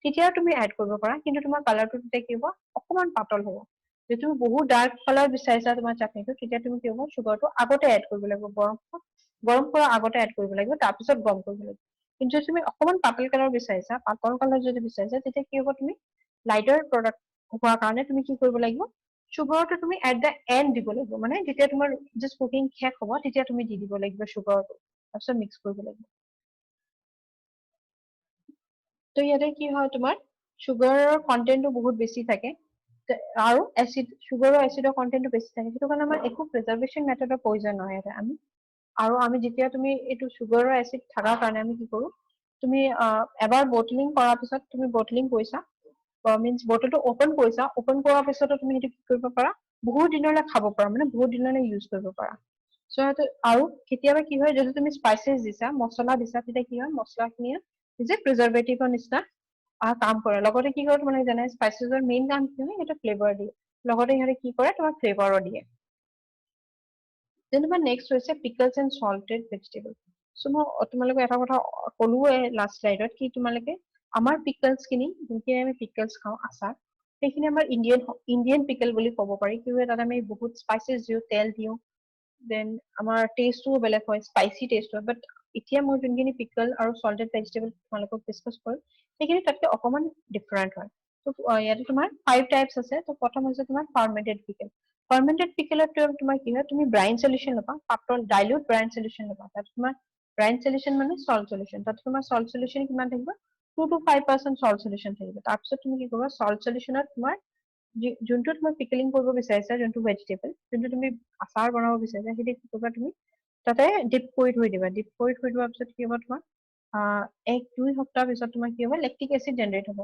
তেতিয়া তুমি এড কৰিব পাৰা কিন্তু তোমাৰ কালাৰটো তেতিয়া কি হ'ব অকমান পাতল হ'ব যদি তুমি বহুত ডাৰ্ক কালাৰ বিচাৰিছা তোমাৰ চাটনিটো তেতিয়া তুমি কি হ'ব সুগাৰটো আগতে এড কৰিব লাগিব গৰম কৰাৰ আগতে এড কৰিব লাগিব তাৰ পিছত গৰম কৰিব লাগিব কিন্তু যদি তুমি অকমান পাতল কালাৰ বিচাৰিছা পাতল কালাৰ যদি বিচাৰিছা তেতিয়া কি হ'ব তুমি লাইটাৰ প্ৰডাক্ট হোৱাৰ কাৰণে তুমি কি কৰিব লাগিব সুগাৰটো তুমি এট দা এন্ড দিব লাগিব মানে যেতিয়া তোমাৰ জাস্ট কুকিং শেষ হ'ব তেতিয়া তুমি দি দিব লাগিব সুগাৰটো তাৰপিছত মিক্স কৰিব লাগিব তো ইয়াতে কি হয় তোমাৰ সুগাৰৰ কন্টেন্টটো বহুত বেছি থাকে আৰু এসিড সুগাৰৰ এসিডৰ কন্টেন্টটো বেছি থাকে সেইটো কাৰণে আমাৰ একো প্ৰিজাৰ্ভেশ্যন মেথডৰ প্ৰয়োজন নহয় ইয়াতে আমি যেতিয়া তুমি এইটো সুগাৰৰ এসিড থাকাৰ কাৰণে আমি কি কৰো তুমি এবাৰ বটলিং কৰাৰ পিছত তুমি বটলিং কৰিছা মিন্স বটলটো ওপেন কৰিছা ওপেন কৰাৰ পিছত তুমি সেইটো কি কৰিব পাৰা বহুত দিনলৈ খাব পাৰা মানে বহুত দিনলৈ ইউজ কৰিব পাৰা সো আৰু কেতিয়াবা কি হয় যদি তুমি স্পাইচেছ দিছা মছলা দিছা তেতিয়া কি হয় মছলাখিনিয়ে যে প্ৰিজাৰ্ভেটিভৰ নিচিনা কাম কৰে লগতে কি কৰে তোমালোকে জানাই স্পাইচেছৰ মেইন কাম কি হয় এটা ফ্লেভাৰ দিয়ে লগতে ইহঁতে কি কৰে তোমাৰ ফ্লেভাৰো দিয়ে যেনিবা নেক্সট হৈছে পিকলছ এণ্ড সল্টেড ভেজিটেবল সো মই তোমালোকে এটা কথা ক'লোৱে লাষ্ট স্লাইডত কি তোমালোকে আমাৰ পিকলছ খিনি যোনখিনি আমি পিকলছ খাওঁ আচাৰ সেইখিনি আমাৰ ইণ্ডিয়ান পিকল বুলি ক'ব পাৰি কিয়নো তাত আমি বহুত স্পাইচেছ দিওঁ তেল দিওঁ দেন আমাৰ টেষ্টটোও বেলেগ হয় স্পাইচি টেষ্ট হয় বাট এতিয়া মই যোনখিনি পিকল আৰু সল্টেড ভেজিটেবল তোমালোকক ডিছকাছ কৰিম সেইখিনি তাতকে অকমান ডিফাৰেণ্ট হয় তো ইয়াতে তোমাৰ 5 টাইপছ আছে তো প্ৰথম হৈছে তোমাৰ ফাৰ্মেন্টেড পিকলত তোমাৰ কি হয় তুমি ব্ৰাইন সলিউশন ল'বা পাতল ডাইলুট ব্ৰাইন সলিউশন ল'বা তাত তোমাৰ ব্ৰাইন সলিউশন মানে সল্ট সলিউশন তাত তোমাৰ সল্ট সলিউশন কিমান থাকিব 2 to 5% সল্ট সলিউশন থাকিব তাৰপিছত তুমি কি কৰিবা সল্ট সলিউশনত তোমাৰ যোনটো তুমি পিকলিং কৰিব বিচাৰিছা যোনটো ভেজিটেবল যোনটো তুমি আচাৰ বনাব বিচাৰিছা সেইটো কি কৰিবা তুমি তাতে ডিপ কৰি থৈ দিবা ডিপ কৰি থৈ দিয়াৰ পিছত কি হ'ব তোমাৰ 1-2 সপ্তাহ পিছত তোমাৰ কি হ'ব লেক্টিক এসিড জেনাৰেট হ'ব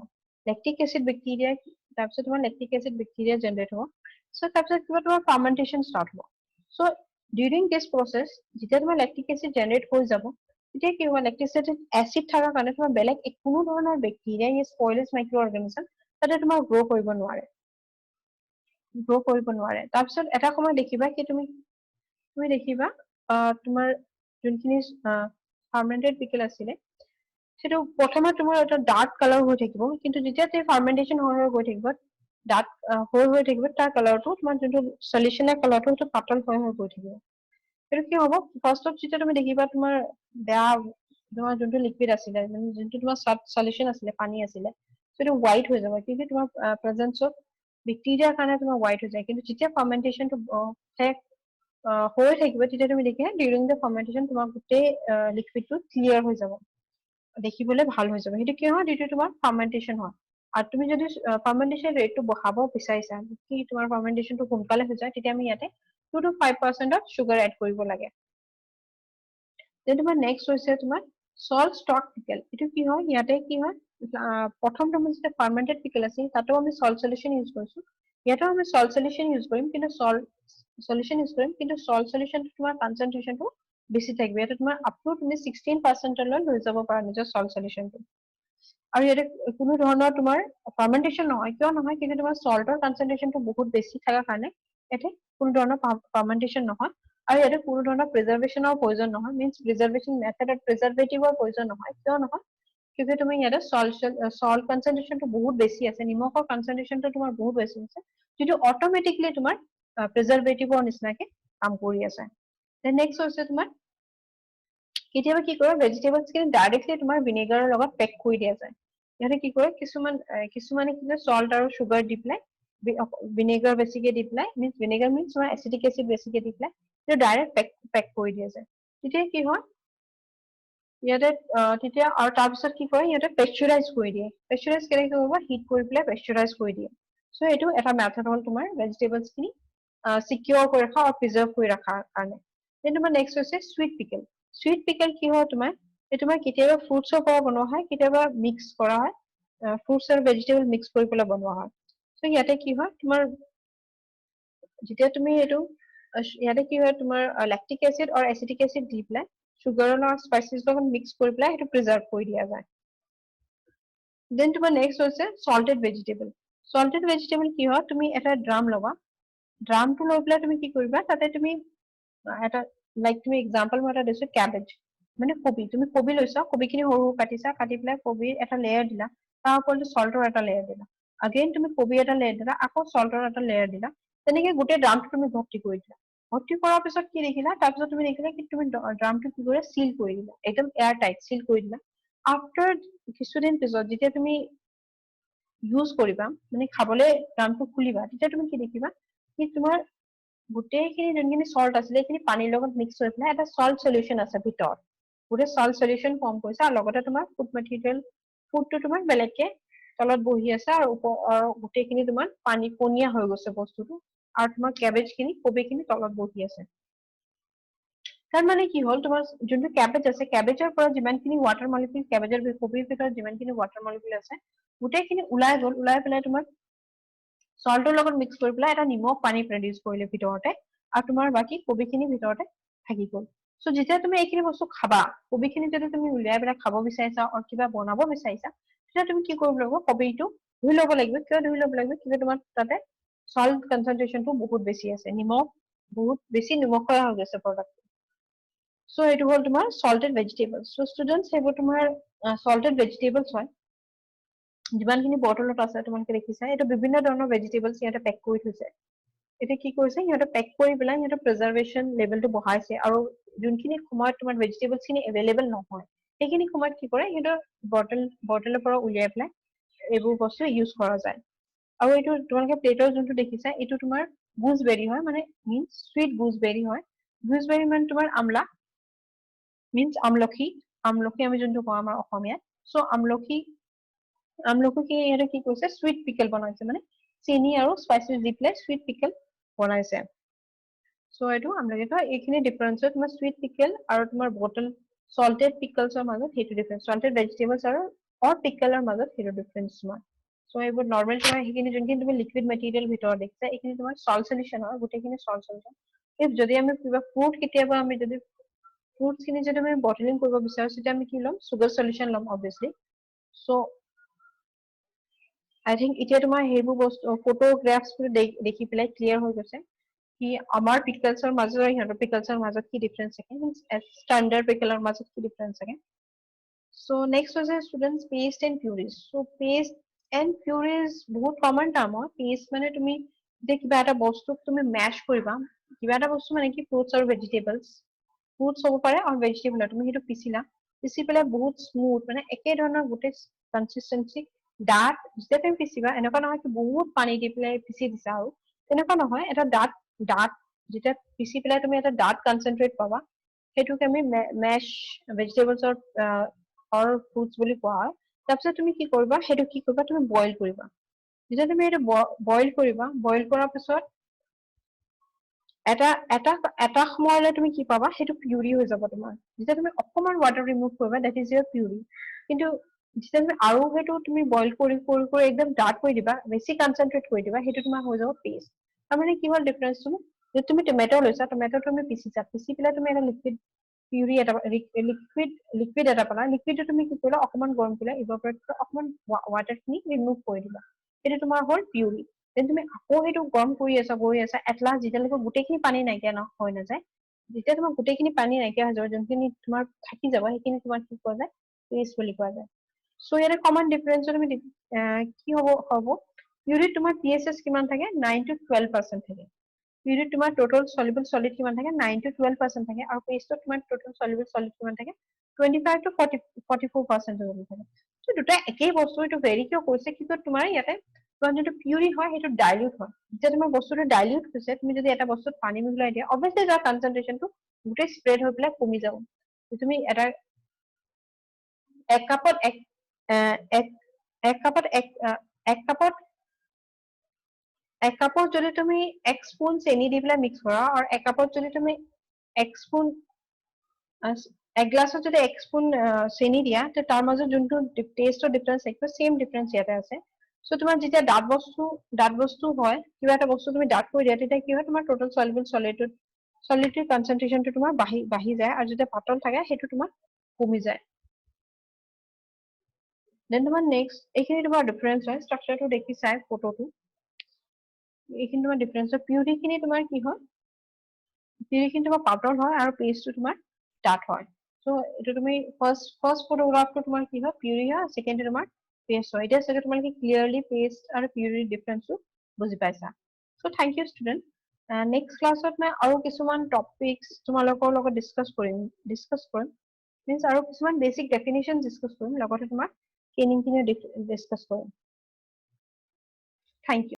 লেক্টিক এসিড বেক্টেৰিয়া তাৰপিছত তোমাৰ লেক্টিক এসিড বেক্টেৰিয়া জেনাৰেট হ'ব সো তাৰপিছত কিবা তোমাৰ ফাৰ্মেন্টেশন ষ্টাৰ্ট হ'ব সো ডিউৰিং দিছ প্ৰসেছ যেতিয়া তোমাৰ লেক্টিক এসিড জেনাৰেট হৈ যাব তেতিয়া কি হ'ব লেক্টিক এসিড থকাৰ কাৰণে তোমাৰ বেলেগ কোনো ধৰণৰ বেক্টেৰিয়া ইজ স্পইলেজ মাইক্ৰ অৰ্গানিজম তাতে তোমাৰ গ্ৰ' কৰিব নোৱাৰে তাৰপিছত এটা সময় দেখিবা কি তুমি দেখিবা তোমাৰ যোনখিনি ফাৰ্মেন্টেড পিকল আছিলে সেটো প্ৰথমে তোমাৰ এটা ডাৰ্ক কালাৰ হৈ থাকিব কিন্তু যেতিয়া ফাৰ্মেন্টেশন হৈ গৈ থাকিব ডাৰ্ক হৈ থাকিব তাৰ কালাৰটো তোমাৰ যোনটো সলিউশনৰ কালাৰটো সেইটো পাতল হৈ গৈ থাকিব এটো কি হ'ব ফাৰ্স্ট অফ যেটা তুমি দেখিবা তোমাৰ বেয়া তোমাৰ যোনটো লিকুইড আছিলে মানে যোনটো তোমাৰ সলিউশন আছিলে পানী আছিলে সেটো হোৱাইট হৈ যাব কিন্তু তোমাৰ প্ৰেজেন্স অফ বেক্টেৰিয়াৰ কাৰণে তোমাৰ হোৱাইট হৈ যায় কিন্তু যেতিয়া ফাৰ্মেন্টেশনটো শেষ হৈ থাকিব তেতিয়া তুমি দেখিবা ডিউৰিং দ্য ফাৰ্মেন্টেশন তোমাৰ গোটেই লিকুইডটো ক্লিয়াৰ হৈ যাব দেখিবলৈ ভাল হৈ যাব সেইটো কি হয় ডিউ টু তোমাৰ ফাৰ্মেন্টেশন হয় আৰু তুমি যদি ফাৰ্মেন্টেশন ৰেটটো বঢ়াব বিচাৰিছা কি তোমাৰ ফাৰ্মেন্টেশনটো সোনকালে হৈ যায় তেতিয়া আমি ইয়াতে 2 to 5% অফ সুগাৰ এড কৰিব লাগে দেন তোমাৰ নেক্সট হৈছে তোমাৰ সল্ট ষ্টক পিকল এটো কি হয় ইয়াতে কি হয় প্ৰথম তুমি যেটা ফাৰ্মেন্টেড পিকল আছে তাতো আমি সল্ট সলিউশন ইউজ কৰিছো ইয়াতো আমি সল্ট সলিউশন ইউজ কৰিম কিন্তু সল্ট সলিউশন ইউজ কৰিম কিন্তু সল্ট সলিউশন তোমাৰ কনসেন্ট্ৰেচনটো বেছি থাকিব এটা তোমাৰ আপ টু তুমি 16% লৈ লৈ যাব পাৰা নিজৰ সল্ট সলিউশনটো আৰু ইয়াতে কোনো ধৰণৰ তোমাৰ ফাৰ্মেন্টেশন নহয় কিয় নহয় কিন্তু তোমাৰ সল্টৰ কনসেন্ট্ৰেচনটো বহুত বেছি থাকাৰ কাৰণে ইয়াতে কোনো ধৰণৰ ফাৰ্মেন্টেশন নহয় আৰু ইয়াতে কোনো ধৰণৰ প্ৰিজাৰ্ভেশনৰ প্ৰয়োজন নহয় মিন্স প্ৰিজাৰ্ভেশন মেথডত প্ৰিজাৰ্ভেটিভৰ প্ৰয়োজন নহয় কিয় নহয় কিউকি তুমি ইয়াতে সল্ট কনসেন্ট্ৰেচনটো বহুত বেছি আছে নিমখৰ কনসেন্ট্ৰেচনটো তোমাৰ বহুত বেছি আছে যেটো অটোমেটিকলি তোমাৰ প্ৰিজাৰ্ভেটিভৰ নিচিনাকে কাম কৰি আছে দেন নেক্সট হৈছে তোমাৰ কেতিয়াবা কি কৰে ভেজিটেবলছ খিনি ডাইৰেক্টলি তোমাৰ ভিনেগাৰৰ লগত পেক কৰি দিয়া যায় ইয়াতে কি কৰে কিছুমানে কি কৰে সল্ট আৰু সুগাৰ দি পেলাই ভিনেগাৰ বেছিকে দি পেলাই মিন্স ভিনেগাৰ মিন্স তোমাৰ এচিটিক এচিড বেছিকে দি পেলাই সেইটো ডাইৰেক্ট পেক কৰি দিয়া যায় তেতিয়া কি হয় ইয়াতে তেতিয়া আৰু তাৰপিছত কি কৰে ইয়াতে পেস্চুৰাইজ কৰি দিয়ে পেস্চুৰাইজ কেনেকৈ কৰিব হিট কৰি পেলাই পেস্চুৰাইজ কৰি দিয়ে সো এইটো এটা মেথড হ'ল তোমাৰ ভেজিটেবলছ খিনি সিকিউৰ কৰি ৰখা আৰু প্ৰিজাৰ্ভ কৰি ৰখাৰ কাৰণে দেন তোমাৰ নেক্সট হৈছে সুইট পিকল কি হয় তোমাৰ এই তোমাৰ কেতিয়াবা ফ্ৰুটছৰ পৰা বনোৱা হয় কেতিয়াবা মিক্স কৰা হয় ফ্ৰুটছ আৰু ভেজিটেবল মিক্স কৰি পেলাই বনোৱা হয় সো ইয়াতে কি হয় তোমাৰ যেতিয়া তুমি এইটো ইয়াতে কি হয় তোমাৰ ল্যাকটিক এসিড আৰু এচিটিক এসিড দি পেলাই সুগাৰ আৰু স্পাইচেছ লগত মিক্স কৰি পেলাই সেইটো প্ৰিজাৰ্ভ কৰি দিয়া যায় দেন তোমাৰ নেক্সট হৈছে সল্টেড ভেজিটেবল কি হয় তুমি এটা ড্ৰাম ল'বা ড্ৰামটো লৈ পেলাই তুমি কি কৰিবা তাতে তুমি এটা লাইক তুমি এক্সাম্পল মই এটা দিছো ক্যাবেজ মানে কবি তুমি কবি লৈছা কবিখিনি সৰু কাটিছা কাটি পেলাই কবিৰ এটা লেয়াৰ দিলা তাৰ ওপৰত সল্টৰ এটা লেয়াৰ দিলা अगेन তুমি কবি এটা লেয়াৰ দিলা আকৌ সল্টৰ এটা লেয়াৰ দিলা তেনেকৈ গোটেই ড্ৰামটো তুমি ভৰ্তি কৰি দিলা ভৰ্তি কৰাৰ পিছত কি দেখিলা তাৰপিছত তুমি দেখিলা কি তুমি ড্ৰামটো কি কৰে সিল কৰি দিলা একদম এয়াৰ টাইট সিল কৰি দিলা আফটাৰ কিছুদিন পিছত যেতিয়া তুমি ইউজ কৰিবা মানে খাবলে ড্ৰামটো খুলিবা তেতিয়া তুমি কি দেখিবা কি তোমাৰ গোটেইখিনি যোনখিনি সল্ট আছিলে সেইখিনি পানীৰ লগত মিক্স হৈ পেলাই এটা সল্ট সলিউশন আছে ভিতৰত গোটেই সল্ট সলিউশন ফৰ্ম কৰিছে আৰু লগতে তোমাৰ ফুডটো তোমাৰ বেলেগকে তলত বহি আছে আৰু গোটেইখিনি তোমাৰ পানী পনীয়া হৈ গৈছে বস্তুটো আৰু তোমাৰ ক্যাবেজ খিনি কবি খিনি তলত বহি আছে তাৰ মানে কি হ'ল তোমাৰ যোনটো ক্যাবেজ আছে ক্যাবেজৰ পৰা যিমানখিনি ওয়াটাৰ মলিকিউল ক্যাবেজৰ কবিৰ ভিতৰত যিমানখিনি ওয়াটাৰ মলিকিউল আছে গোটেইখিনি ওলাই গ'ল ওলাই পেলাই তোমাৰ সল্টৰ লগত মিক্স কৰি পেলাই এটা নিমখ পানী প্ৰডিউস কৰিলে ভিতৰতে আৰু তোমাৰ বাকি কবিখিনি ভিতৰতে থাকি গ'ল সো যেতিয়া তুমি এইখিনি বস্তু খাবা কবিখিনি যদি তুমি উলিয়াই পেলাই খাব বিচাৰিছা আৰু কিবা বনাব বিচাৰিছা তেতিয়া তুমি কি কৰিব লাগিব কবিটো ধুই ল'ব লাগিব কিয় ধুই ল'ব লাগিব কিয় তোমাৰ তাতে সল্ট কনসেন্ট্ৰেচনটো বহুত বেছি আছে নিমখ বহুত বেছি নিমখীয়া হৈ গৈছে প্ৰডাক্ট সো এইটো হ'ল তোমাৰ সল্টেড ভেজিটেবলছ সো ষ্টুডেন্টস সেইবোৰ তোমাৰ সল্টেড ভেজিটেবলছ হয় যিমানখিনি বটলত আছে তোমালোকে দেখিছা এইটো বিভিন্ন ধৰণৰ ভেজিটেবলছ ইয়াতে পেক কৰি থৈছে এটা কি কৰিছে ইহঁতে পেক কৰি পেলাই ইহঁতে প্ৰিজাৰ্ভেশন লেভেলটো বঢ়াইছে আৰু যোনখিনি সময়ত তোমাৰ ভেজিটেবলছ খিনি এভেইলেবল নহয় সেইখিনি সময়ত কি কৰে ইহঁতৰ বটলৰ পৰা উলিয়াই পেলাই এইবোৰ বস্তু ইউজ কৰা যায় আৰু এইটো তোমালোকে প্লেটৰ যোনটো দেখিছা এইটো তোমাৰ গুজবেৰী হয় মানে মিন্স সুইট গুজবেৰী হয় গুজবেৰী মানে তোমাৰ আমলা মিন্স আমলখি আমি যোনটো কওঁ আমাৰ অসমীয়াত সো আমলখি ইহঁতে কি কৰিছে সুইট পিকল বনাইছে মানে চেনি আৰু স্পাইচেছ দি পেলাই সুইট পিকল বনাইছে সো এইটো আমলখি এইখিনি ডিফাৰেন্স হয় তোমাৰ সুইট পিকল আৰু তোমাৰ বটল সল্টেড পিকলছৰ মাজত সেইটো ডিফাৰেন্স সল্টেড ভেজিটেবলছ আৰু পিকলৰ মাজত সেইটো ডিফাৰেন্স তোমাৰ সো এইবোৰ নৰ্মেল তোমাৰ সেইখিনি যোনখিনি তুমি লিকুইড মেটেৰিয়েল ভিতৰত দেখিছা এইখিনি তোমাৰ সল্ট সলিউশন হয় গোটেইখিনি সল্ট সলিউশন যদি আমি কিবা ফ্ৰুট কেতিয়াবা আমি যদি ফ্ৰুটছ খিনি যদি আমি বটলিং কৰিব বিচাৰো তেতিয়া আমি কি ল'ম সুগাৰ সলিউশন ল'ম অবভিয়াছলি সো আই থিংক এতিয়া তোমাৰ সেইবোৰ বস্তু ফটোগ্ৰাফছবোৰ দেখি পেলাই ক্লিয়াৰ হৈ গৈছে কি আমাৰ পিকলছৰ মাজত আৰু সিহঁতৰ পিকলছৰ মাজত কি ডিফাৰেন্স থাকে ষ্টেণ্ডাৰ্ড পিকলৰ মাজত কি ডিফাৰেন্স থাকে সো নেক্সট হৈছে students paste and purees so paste and purees বহুত কমন টাৰ্ম হয় পেষ্ট মানে তুমি যে কিবা এটা বস্তু তুমি ম্যাশ কৰিবা কিবা এটা বস্তু মানে কি ফ্ৰুটছ আৰু ভেজিটেবলছ ফ্ৰুটছ হ'ব পাৰে আৰু ভেজিটেবল তুমি সেইটো পিছিলা পিছি পেলাই বহুত স্মুথ মানে একে ধৰণৰ গোটেই কনসিস্টেন্সি ডাট যেতিয়া তুমি পিছিবা এনেকুৱা নহয় কি বহুত পানী দি পেলাই পিছি দিছা আৰু তেনেকুৱা নহয় এটা ডাট যেতিয়া পিছি পেলাই তুমি এটা ডাট কনসেন্ট্ৰেট পাবা সেইটোকে আমি মেশ ভেজিটেবলছৰ অৰ ফ্ৰুটছ বুলি কোৱা হয় তাৰপিছত তুমি কি কৰিবা সেইটো কি কৰিবা তুমি বইল কৰিবা যেতিয়া তুমি এটা বইল কৰিবা বইল কৰাৰ পিছত এটা এটা এটা সময়লৈ তুমি কি পাবা সেইটো পিউৰি হৈ যাব তোমাৰ যেতিয়া তুমি অকমান ওৱাটাৰ ৰিমুভ কৰিবা দ্যাট ইজ ইয়ৰ পিউৰি কিন্তু যেতিয়া তুমি আৰু সেইটো তুমি বইল কৰি একদম ডাৰ্ক কৰি দিবা বেছি কনসেন্ট্ৰেট কৰি দিবা সেইটো তোমাৰ হৈ যাব পেষ্ট তাৰমানে কি হ'ল ডিফাৰেন্সটো যে তুমি টমেটো লৈছা টমেটো তুমি পিছিছা পিছি পেলাই তুমি এটা লিকুইড পিউৰি এটা লিকুইড এটা পালা লিকুইডটো তুমি কি কৰিলা অকমান গৰম কৰিলা ইভাপৰেট কৰি অকমান ৱাটাৰখিনি ৰিমুভ কৰি দিবা সেইটো তোমাৰ হ'ল পিউৰি দেন তুমি আকৌ সেইটো গৰম কৰি আছা এটলা যেতিয়ালৈকে গোটেইখিনি পানী নাইকিয়া হৈ নাযায় যেতিয়া তোমাৰ গোটেইখিনি পানী নাইকিয়া হৈ যাব যোনখিনি তোমাৰ থাকি যাব সেইখিনি তোমাৰ কি কোৱা যায় পেষ্ট বুলি কোৱা যায় সো ইয়াৰে কমন ডিফাৰেন্স তুমি কি হ'ব পিউৰিত তোমাৰ পিএইচএছ কিমান থাকে 9 to 12% থাকে পিউৰিত তোমাৰ টোটাল সলিউবল সলিড কিমান থাকে 9 to 12% থাকে আৰু পেষ্টত তোমাৰ টোটাল সলিউবল সলিড কিমান থাকে 25 to 44% হৈ থাকে সো দুটা একেই বস্তু এইটো ভেৰি কিয় কৰিছে কিন্তু তোমাৰ ইয়াতে তোমাৰ যোনটো পিউৰি হয় সেইটো ডাইলিউট হয় যেতিয়া তোমাৰ বস্তুটো ডাইলিউট হৈছে তুমি যদি এটা বস্তুত পানী মিহলাই দিয়া অবভিয়াছলি তাৰ কনসেন্ট্ৰেচনটো গোটেই স্প্ৰেড হৈ পেলাই কমি যাব তুমি এটা এক কাপত এক কাপত এক কাপত যদি তুমি এক স্পুন চেনি দি পেলাই মিক্স কৰা আৰু এক কাপত যদি তুমি এক স্পুন এক গ্লাছত যদি এক স্পুন চেনি দিয়া তে তাৰ মাজত যোনটো টেষ্টৰ ডিফাৰেন্স একটো সেম ডিফাৰেন্স ইয়াতে আছে সো তোমাৰ যেতিয়া ডাঠ বস্তু হয় কিবা এটা বস্তু তুমি ডাঠ কৰি দিয়া তেতিয়া কি হয় তোমাৰ টোটাল সলিউবল সলিডৰ কনসেন্ট্ৰেচনটো তোমাৰ বাঢ়ি যায় আৰু যেতিয়া পাতল থাকে সেইটো তোমাৰ কমি যায় দেন তোমাৰ নেক্সট এইখিনি তোমাৰ ডিফাৰেন্স হয় ষ্ট্ৰাকচাৰটো দেখি চাই ফটোটো এইখিনি তোমাৰ ডিফাৰেন্স হয় পিউৰিখিনি তোমাৰ কি হয় পিউৰিখিনি তোমাৰ পাতল হয় আৰু পেষ্টটো তোমাৰ ডাঠ হয় সো এইটো তুমি ফাৰ্ষ্ট ফটোগ্ৰাফটো তোমাৰ কি হয় পিউৰি হয় সেকেন্ডটো তোমাৰ পেষ্ট হয় এতিয়া চাগে তোমালোকে ক্লিয়াৰলি পেষ্ট আৰু পিউৰিৰ ডিফাৰেন্সটো বুজি পাইছা so thank you student next ক্লাছত মই আৰু কিছুমান টপিকছ তোমালোকৰ লগত ডিসকাস কৰিম মিন্স আৰু কিছুমান বেসিক ডেফিনেশন ডিসকাস কৰিম লগতে তোমাৰ কেনিংখিনিও ডিসকাস কৰিম থেংক ইউ